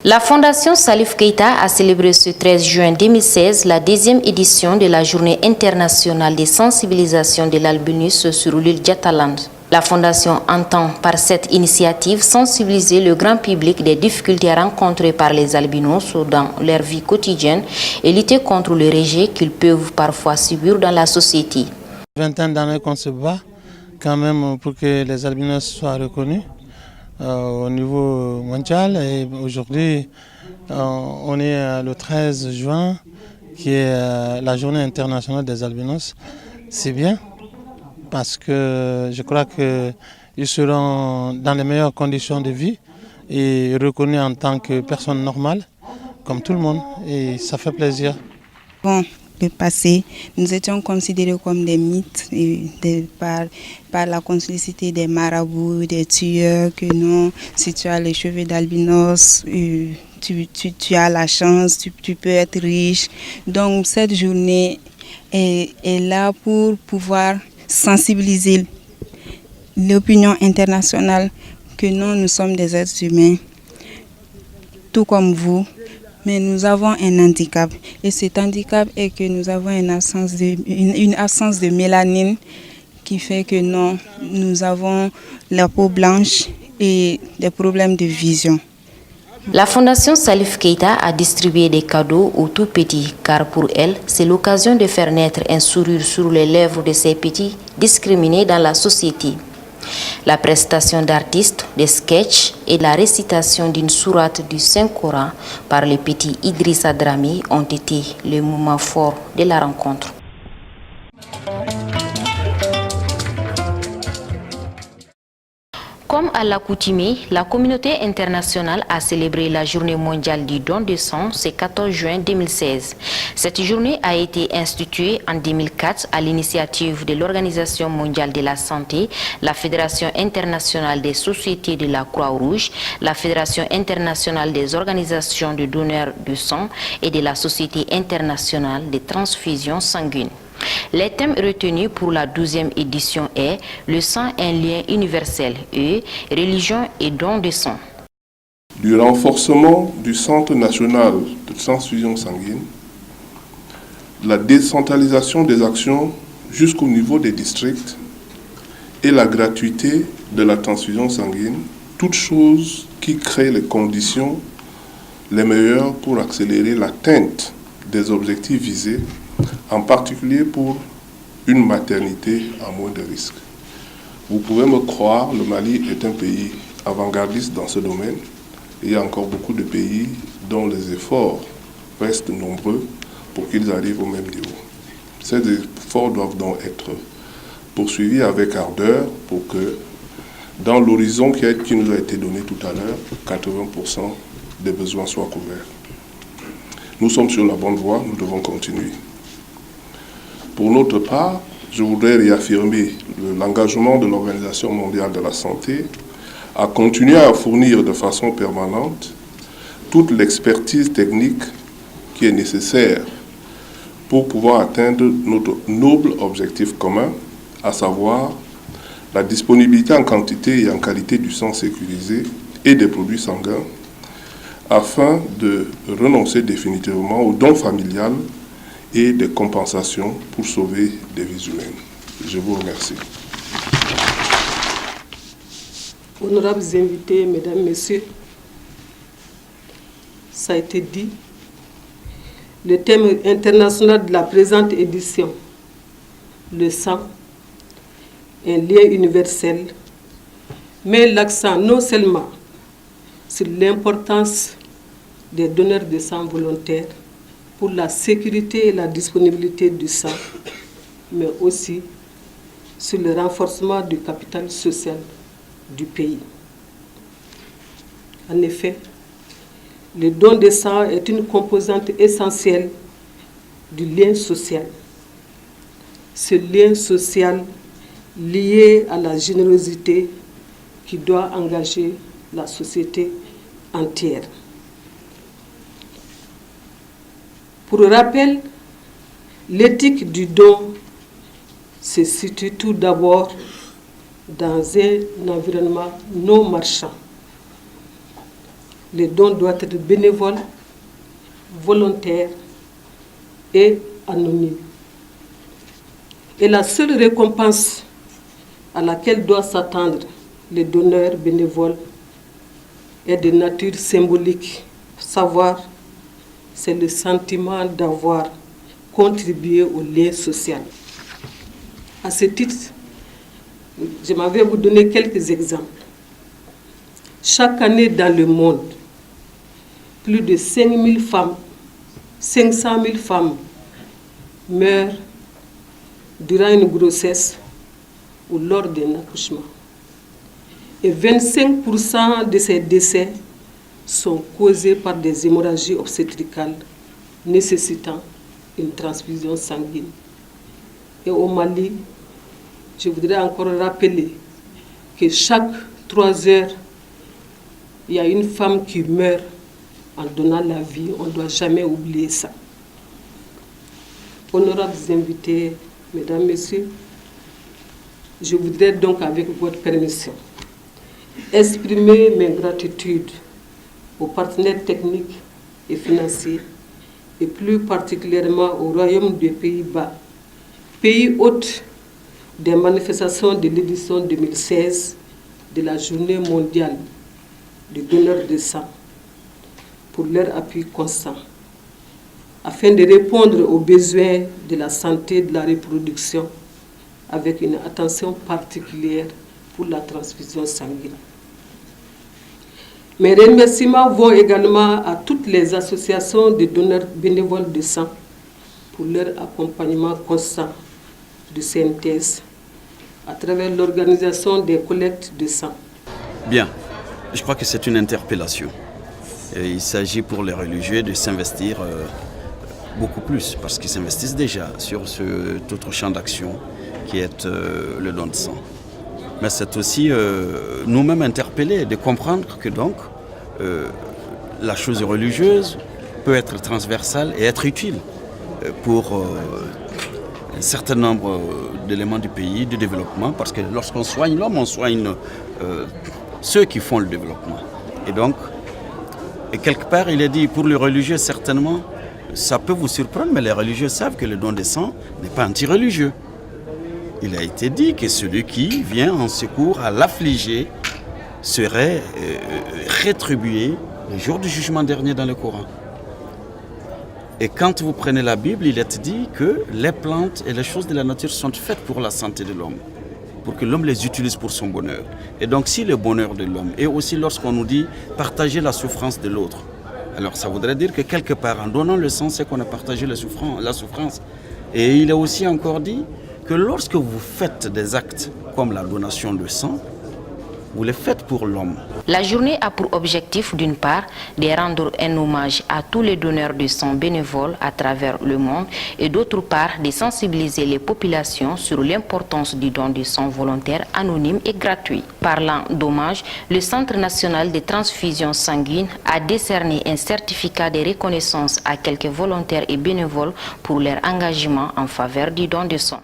La Fondation Salif Keita a célébré ce 13 juin 2016 la 10e édition de la Journée internationale de sensibilisation de l'albinisme sur l'île Jataland. La Fondation entend par cette initiative sensibiliser le grand public des difficultés rencontrées par les albinos dans leur vie quotidienne et lutter contre le rejet qu'ils peuvent parfois subir dans la société. 20 ans d'années qu'on se bat quand même pour que les albinos soient reconnus au niveau mondial, et aujourd'hui on est le 13 juin qui est la journée internationale des albinos. C'est bien parce que je crois qu'ils seront dans les meilleures conditions de vie et reconnus en tant que personnes normales comme tout le monde, et ça fait plaisir. Bon, le passé, nous étions considérés comme des mythes par la complicité des marabouts, des tueurs, que non, si tu as les cheveux d'albinos, tu as la chance, tu peux être riche. Donc cette journée est là pour pouvoir sensibiliser l'opinion internationale que non, nous sommes des êtres humains, tout comme vous. Mais nous avons un handicap, et cet handicap est que nous avons une absence de mélanine qui fait que non, nous avons la peau blanche et des problèmes de vision. La Fondation Salif Keita a distribué des cadeaux aux tout petits, car pour elle, c'est l'occasion de faire naître un sourire sur les lèvres de ces petits discriminés dans la société. La prestation d'artistes, des sketchs et la récitation d'une sourate du Saint-Coran par le petit Idrissa Drami ont été les moments forts de la rencontre. Comme à l'accoutumée, la communauté internationale a célébré la journée mondiale du don de sang ce 14 juin 2016. Cette journée a été instituée en 2004 à l'initiative de l'Organisation mondiale de la santé, la Fédération internationale des sociétés de la Croix-Rouge, la Fédération internationale des organisations de donneurs de sang et de la Société internationale de transfusion sanguine. Les thèmes retenus pour la 12e édition est le sang, un lien universel, et religion et don de sang. Du renforcement du Centre national de transfusion sanguine, la décentralisation des actions jusqu'au niveau des districts et la gratuité de la transfusion sanguine, toutes choses qui créent les conditions les meilleures pour accélérer l'atteinte des objectifs visés, en particulier pour une maternité à moins de risques. Vous pouvez me croire, le Mali est un pays avant-gardiste dans ce domaine. Il y a encore beaucoup de pays dont les efforts restent nombreux pour qu'ils arrivent au même niveau. Ces efforts doivent donc être poursuivis avec ardeur pour que, dans l'horizon qui nous a été donné tout à l'heure, 80% des besoins soient couverts. Nous sommes sur la bonne voie, nous devons continuer. Pour notre part, je voudrais réaffirmer l'engagement de l'Organisation mondiale de la santé à continuer à fournir de façon permanente toute l'expertise technique qui est nécessaire pour pouvoir atteindre notre noble objectif commun, à savoir la disponibilité en quantité et en qualité du sang sécurisé et des produits sanguins, afin de renoncer définitivement au don familial et des compensations pour sauver des vies humaines. Je vous remercie. Honorables invités, mesdames, messieurs, ça a été dit, le thème international de la présente édition, le sang, un lien universel, met l'accent non seulement sur l'importance des donneurs de sang volontaires pour la sécurité et la disponibilité du sang, mais aussi sur le renforcement du capital social du pays. En effet, le don de sang est une composante essentielle du lien social. Ce lien social lié à la générosité qui doit engager la société entière. Pour rappel, l'éthique du don se situe tout d'abord dans un environnement non marchand. Les dons doivent être bénévoles, volontaires et anonymes. Et la seule récompense à laquelle doivent s'attendre les donneurs bénévoles est de nature symbolique. Savoir, c'est le sentiment d'avoir contribué au lien social. À ce titre, j'aimerais vous donner quelques exemples. Chaque année dans le monde, plus de 500 000 femmes meurent durant une grossesse ou lors d'un accouchement. Et 25% de ces décès sont causés par des hémorragies obstétricales nécessitant une transfusion sanguine. Et au Mali, je voudrais encore rappeler que chaque 3 heures, il y a une femme qui meurt en donnant la vie. On ne doit jamais oublier ça. Honorables invités, mesdames, messieurs, je voudrais donc, avec votre permission, exprimer mes gratitudes aux partenaires techniques et financiers, et plus particulièrement au Royaume des Pays-Bas, pays hôte des manifestations de l'édition 2016 de la Journée mondiale des donneurs de sang, pour leur appui constant, afin de répondre aux besoins de la santé et de la reproduction, avec une attention particulière pour la transfusion sanguine. Mes remerciements vont également à toutes les associations de donneurs bénévoles de sang pour leur accompagnement constant du CNTS à travers l'organisation des collectes de sang. Bien, je crois que c'est une interpellation. Et il s'agit pour les religieux de s'investir beaucoup plus, parce qu'ils s'investissent déjà sur cet autre champ d'action qui est le don de sang. Mais c'est aussi nous-mêmes interpeller, de comprendre que donc la chose religieuse peut être transversale et être utile pour un certain nombre d'éléments du pays, du développement, parce que lorsqu'on soigne l'homme, on soigne ceux qui font le développement. Et donc, et quelque part, il est dit, pour les religieux, certainement, ça peut vous surprendre, mais les religieux savent que le don de sang n'est pas anti-religieux. Il a été dit que celui qui vient en secours à l'affligé serait rétribué le jour du jugement dernier dans le Coran. Et quand vous prenez la Bible, il est dit que les plantes et les choses de la nature sont faites pour la santé de l'homme, pour que l'homme les utilise pour son bonheur. Et donc si le bonheur de l'homme, et aussi lorsqu'on nous dit partager la souffrance de l'autre, alors ça voudrait dire que quelque part, en donnant le sang, c'est qu'on a partagé la souffrance. Et il est aussi encore dit que lorsque vous faites des actes comme la donation de sang, vous les faites pour l'homme. La journée a pour objectif, d'une part, de rendre un hommage à tous les donneurs de sang bénévoles à travers le monde et d'autre part, de sensibiliser les populations sur l'importance du don de sang volontaire, anonyme et gratuit. Parlant d'hommage, le Centre national de transfusion sanguine a décerné un certificat de reconnaissance à quelques volontaires et bénévoles pour leur engagement en faveur du don de sang.